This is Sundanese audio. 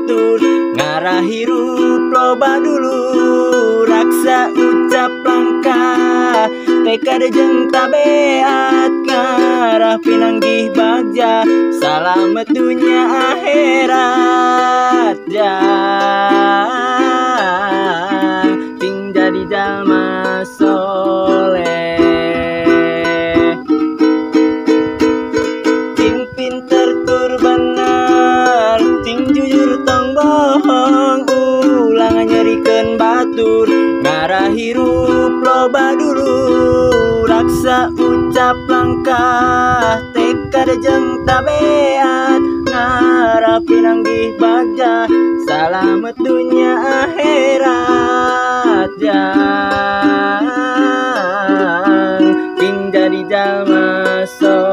batur, ngarah hirup loba dulu, raksa ucap langkah, tekad jeung tabeat, ngarah pinanggih bagja, salamet dunya akhirat. Jang ting jadi jalma soleh, ting pinter tur bener, ting jujur tong bohong, ulang nyerikeun batur, ngarah hirup loba dulu, raksa ucap langkah, tekad jeung tabeat, ngarah pinanggih bagja, salamet dunya akhirat. Jang ting jadi jalma soleh.